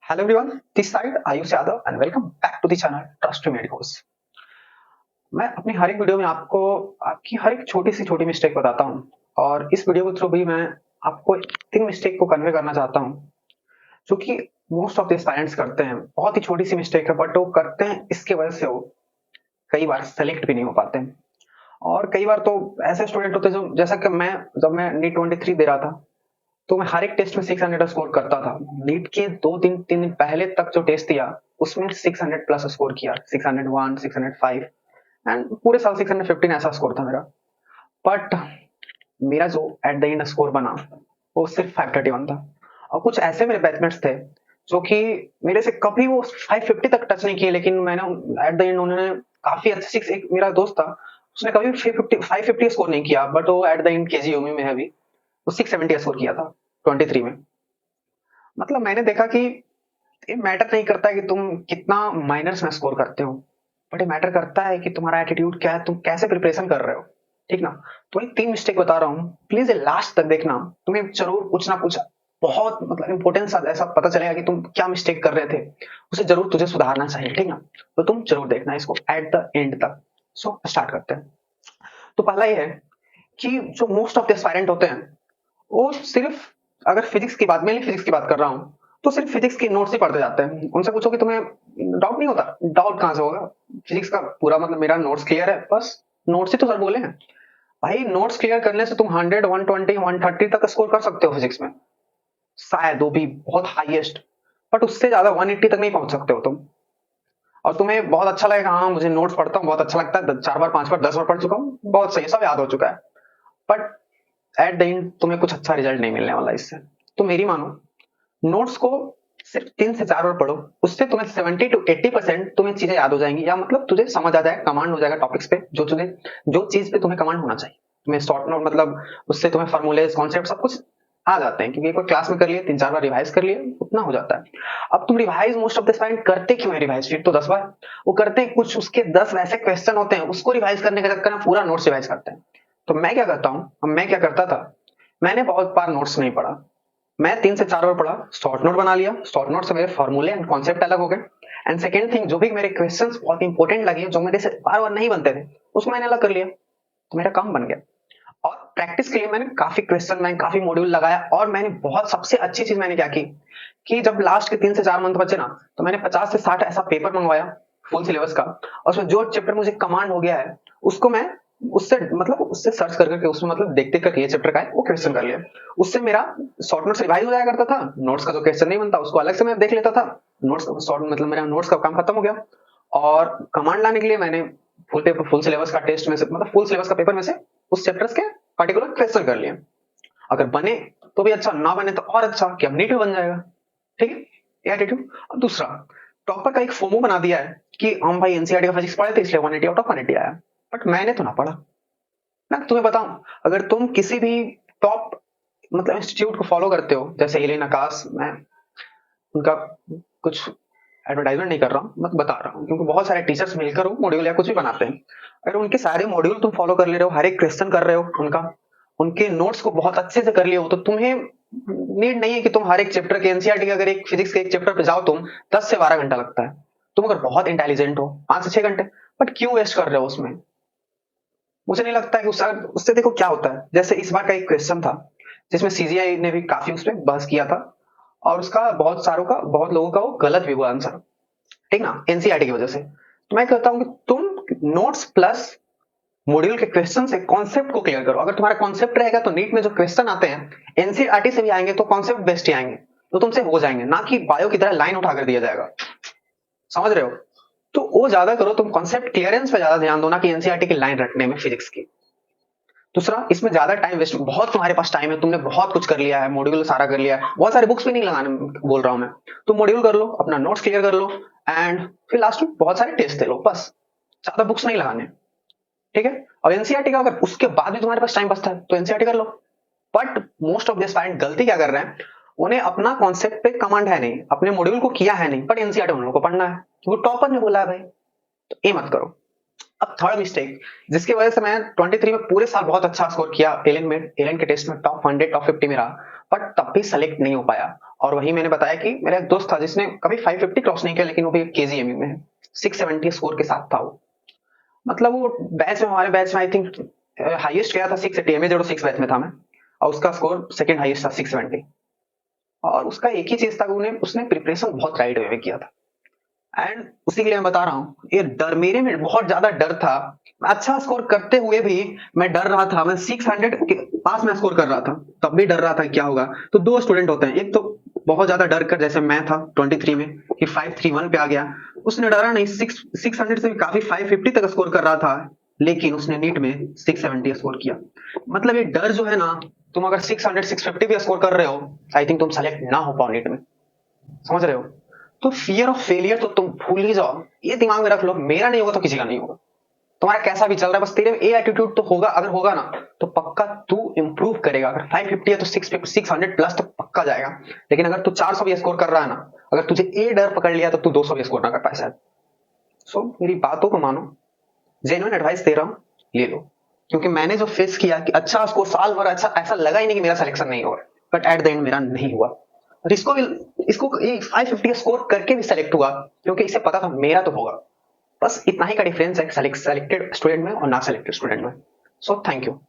Hello everyone, this side Ayush Yadav and welcome back to the channel Trust to Medicals। मैं अपनी हर एक video में आपको आपकी हर एक छोटी सी छोटी मिस्टेक बताता हूँ और इस वीडियो के थ्रू भी मैं आपको तीन मिस्टेक को कन्वे करना चाहता हूँ जो कि मोस्ट ऑफ द पेरेंट्स करते हैं। बहुत ही छोटी सी मिस्टेक है बट वो करते हैं, इसके वजह से वो कई बार सेलेक्ट भी नहीं हो पाते हैं। और कई बार तो ऐसे स्टूडेंट होते हैं जो, जैसा कि मैं जब मैं नीट 23 दे रहा था तो मैं हर एक टेस्ट में 600 स्कोर करता था। नीट के 2 दिन 3 दिन पहले तक जो टेस्ट दिया उसमें 600 प्लस स्कोर किया, 601 605 एंड पूरे साल 615 ऐसा स्कोर था मेरा। बट मेरा जो एट द एंड स्कोर बना वो सिर्फ 531 था। और कुछ ऐसे मेरे बैचमेट्स थे जो कि मेरे से कभी वो 550 तक टच नहीं किए, लेकिन मैंने एट द एंड उन्होंने काफी अच्छे, एक मेरा दोस्त था उसने कभी 550 स्कोर नहीं किया बट वो एट द एंड केजीओमी में है अभी, वो 670 स्कोर किया था 23 में। मतलब मैंने देखा कि ये मैटर नहीं करता है कि तुम कितना माइनर्स में स्कोर करते हो, बट ये मैटर करता है कि तुम्हारा एटीट्यूड क्या है, तुम कैसे प्रिपरेशन कर रहे हो। ठीक ना? तो ये तीन मिस्टेक बता रहा हूँ, प्लीज ये लास्ट तक देखना। तुम्हें जरूर कुछ ना कुछ बहुत मतलब इंपॉर्टेंस ऐसा पता चलेगा कि तुम क्या मिस्टेक कर रहे थे, उसे जरूर तुझे सुधारना चाहिए। ठीक ना? तो तुम जरूर देखना इसको एट द एंड तक। सो स्टार्ट करते हैं। तो पहला ये है कि जो मोस्ट ऑफ द एस्पायरेंट होते हैं वो सिर्फ, अगर फिजिक्स की बात, मेनली फिजिक्स की बात कर रहा हूँ, तो सिर्फ फिजिक्स के नोट्स ही पढ़ते जाते हैं। उनसे पूछो कि तुम्हें डाउट नहीं होता, डाउट कहां से होगा, फिजिक्स का पूरा मतलब मेरा नोट्स क्लियर है, बस नोट्स ही तो सर बोले हैं। भाई नोट्स क्लियर करने से तुम 100 120 130 तक स्कोर कर सकते हो फिजिक्स में, शायद वो भी बहुत हाईएस्ट, बट उससे ज्यादा 180 तक नहीं पहुंच सकते हो तुम। और तुम्हें बहुत अच्छा लगेगा, हाँ मुझे नोट्स पढ़ता हूँ बहुत अच्छा लगता है, 4 बार 5 बार 10 बार पढ़ चुका हूँ, बहुत सही, सब याद हो चुका है। बट एट द एंड तुम्हें कुछ अच्छा रिजल्ट नहीं मिलने वाला इससे। तो मेरी मानो, नोट्स को सिर्फ 3 से 4 बार पढ़ो, उससे तुम्हें 70 to 80% तुम्हें चीजें याद हो जाएंगी, या मतलब तुझे समझ आ जाएगा, कमांड हो जाएगा टॉपिक्स पे, जो चीज पे तुम्हें कमांड होना चाहिए। तुम्हें शॉर्ट नोट मतलब उससे तुम्हें फॉर्मूले कॉन्सेप्ट सब कुछ आ जाते हैं, क्योंकि एक बार क्लास में कर लिए, 3 4 बार रिवाइज कर लिए, उतना हो जाता है। अब तुम revise most of the time करते क्यों है रिवाइज? फिर तो 10 बार वो करते हैं, कुछ उसके 10 वैसे क्वेश्चन होते हैं, उसको रिवाइज करने के चक्कर में पूरा नोट्स रिवाइज करते हैं। तो मैं क्या करता हूँ, मैं क्या करता था, मैंने बहुत बार नोट्स नहीं पढ़ा, मैं 3 से 4 बार पढ़ा, शॉर्ट नोट बना लिया, शॉर्ट नोट से मेरे फॉर्मूले एंड कॉन्सेप्ट अलग हो गए। एंड सेकेंड थिंग, जो भी मेरे क्वेश्चंस बहुत इंपॉर्टेंट लगे, जो मेरे से बार बार नहीं बनते थे, उसको मैंने अलग कर लिया, तो मेरा काम बन गया। और प्रैक्टिस के लिए मैंने काफी क्वेश्चन, मैंने काफी मॉड्यूल लगाया, और मैंने बहुत, सबसे अच्छी चीज मैंने क्या की कि जब लास्ट के 3 से 4 मंथ बचे ना, तो मैंने 50 से 60 ऐसा पेपर मंगवाया फुल सिलेबस का, और उसमें जो चैप्टर मुझे कमांड हो गया है उसको मैं उससे मतलब उससे सर्च कर करके, उसमें मतलब देखते करके ये चैप्टर का है वो क्वेश्चन कर लिया। उससे मेरा शॉर्ट नोट्स रिवाइज हो जाया करता था, नोट्स का जो क्वेश्चन नहीं बनता उसको अलग से मैं देख लेता था। नोट्स शॉर्ट मतलब मेरा नोट्स का काम खत्म हो गया। और कमांड लाने के लिए मैंने फुल पेपर, फुल सिलेबस का टेस्ट में से, मतलब फुल सिलेबस का पेपर में से उस चैप्टर्स के पर्टिकुलर क्वेश्चन कर लिए। अगर बने तो भी अच्छा, ना बने तो और अच्छा कि अब नीट में बन जाएगा। ठीक है, ये एटीट्यूड। और दूसरा, टॉपर का एक फोमो बना दिया है कि हम भाई एनसीईआरटी का फिजिक्स पढ़े थे इसलिए 180 आउट ऑफ 180 आया, बट मैंने तो ना पढ़ा। मैं तुम्हें बताऊं, अगर तुम किसी भी टॉप मतलब इंस्टीट्यूट को फॉलो करते हो, जैसे एलियन आकाश, मैं उनका कुछ एडवर्टाइजमेंट नहीं कर रहा हूँ, मैं बता रहा हूँ, क्योंकि बहुत सारे टीचर्स मिलकर वो मॉड्यूल या कुछ भी बनाते हैं। अगर उनके सारे मॉड्यूल तुम फॉलो कर ले रहे हो, हर एक क्वेश्चन कर रहे हो उनका, उनके नोट्स को बहुत अच्छे से कर लिए हो, तो तुम्हें नीड नहीं है कि तुम हर एक चैप्टर के एनसीईआरटी के, अगर एक फिजिक्स के एक चैप्टर पे जाओ तुम 10 से 12 घंटा लगता है। तुम अगर बहुत इंटेलिजेंट हो 5 से 6 घंटे, बट क्यों वेस्ट कर रहे हो उसमें? मुझे नहीं लगता कि उससे देखो क्या होता है। जैसे इस बार का एक क्वेश्चन था जिसमें सीजीआई ने भी काफी उस पर बहस किया था, और उसका बहुत लोगों का वो गलत भी हुआ आंसर, ठीक ना, एनसीईआरटी की वजह से। तो मैं कहता हूं कि तुम नोट्स प्लस मॉड्यूल के क्वेश्चन से कॉन्सेप्ट को क्लियर करो। अगर तुम्हारा कॉन्सेप्ट रहेगा तो नीट में जो क्वेश्चन आते हैं एनसीईआरटी से भी आएंगे तो कॉन्सेप्ट बेस्ड ही आएंगे, तो तुमसे हो जाएंगे, ना कि बायो की तरह लाइन उठाकर दिया जाएगा। समझ रहे हो? तो वो ज्यादा करो, तुम कॉन्सेप्ट क्लियरेंस पे ज्यादा ध्यान दो, ना कि एनसीईआरटी की लाइन रटने में फिजिक्स की। दूसरा, इसमें ज्यादा टाइम वेस्ट, बहुत तुम्हारे पास टाइम है, तुमने बहुत कुछ कर लिया है, मॉड्यूल सारा कर लिया है, बहुत सारे बुक्स भी नहीं लगाने बोल रहा हूं मैं, तुम मॉड्यूल कर लो, अपना नोट्स क्लियर कर लो, एंड फिर लास्ट में बहुत सारे टेस्ट दे लो, बस, ज्यादा बुक्स नहीं लगाने। ठीक है? और एनसीईआरटी का अगर उसके बाद भी तुम्हारे पास टाइम बचता है तो एनसीईआरटी कर लो। But most of the student गलती क्या कर रहे हैं, उन्हें अपना कॉन्सेप्ट पे कमांड है नहीं, अपने मॉड्यूल को किया है नहीं, बट एनसीईआरटी उन लोगों को पढ़ना है क्योंकि टॉपर ने बोला है भाई। तो ये मत करो। अब थर्ड मिस्टेक, जिसकी वजह से मैं 23 में पूरे साल बहुत अच्छा स्कोर किया, एलियन के टेस्ट में टॉप 100 टॉप 50 में रहा, बट तब भी सेलेक्ट नहीं हो पाया। और वही मैंने बताया कि मेरा एक दोस्त था जिसने कभी 550 क्रॉस नहीं किया, लेकिन वो भी केजीएमयू में है, 670 स्कोर के साथ था वो। मतलब वो बैच में, हमारे बैच में आई थिंक हाईएस्ट गया था 680, MA06 बैच में था मैं, और उसका स्कोर सेकंड हाईएस्ट था 670। और उसका एक ही चीज था कि उसने प्रिपरेशन बहुत राइट वे में किया था। एंड उसी के लिए मैं बता रहा हूँ, ये डर मेरे में बहुत ज्यादा डर था। अच्छा स्कोर करते हुए भी मैं डर रहा था। मैं 600 के पास में स्कोर कर रहा था, तब भी डर रहा था क्या होगा। तो दो स्टूडेंट होते हैं, एक तो बहुत ज्यादा डर कर, जैसे मैं था 23 में कि 531 पे आ गया। उसने डरा नहीं, 600 से भी काफी 550 तक स्कोर कर रहा था, लेकिन उसने नीट में 670 स्कोर किया। मतलब ये डर जो है ना, तुम अगर 600 650 भी स्कोर कर रहे हो, आई थिंक तुम सेलेक्ट ना हो पाओ नीट में। समझ रहे हो? तो फियर ऑफ फेलियर तो तुम भूल ही जाओ, ये दिमाग में रख लो, मेरा नहीं होगा तो किसी का नहीं होगा। तुम्हारा कैसा भी चल रहा है, बस तेरे में ए एटीट्यूड तो होगा। अगर होगा ना तो पक्का तू इंप्रूव करेगा। अगर 550 है तो 600 प्लस तो पक्का जाएगा। लेकिन अगर तू 400 भी स्कोर कर रहा है ना, अगर तुझे ए डर पकड़ लिया तो तू 200 भी स्कोर ना कर पाए शायद। सो मेरी बातों को मानो, जेन्युइन एडवाइस दे रहा हूँ, ले लो। क्योंकि मैंने जो फेस किया कि अच्छा उसको साल भर अच्छा ऐसा लगा ही नहीं कि मेरा सिलेक्शन नहीं होगा, बट एट द एंड मेरा नहीं हुआ। और इसको 550 स्कोर करके भी सेलेक्ट हुआ, क्योंकि इसे पता था मेरा तो होगा। बस इतना ही का डिफरेंस है सेलेक्टेड स्टूडेंट में और ना सेलेक्टेड स्टूडेंट में। So thank you.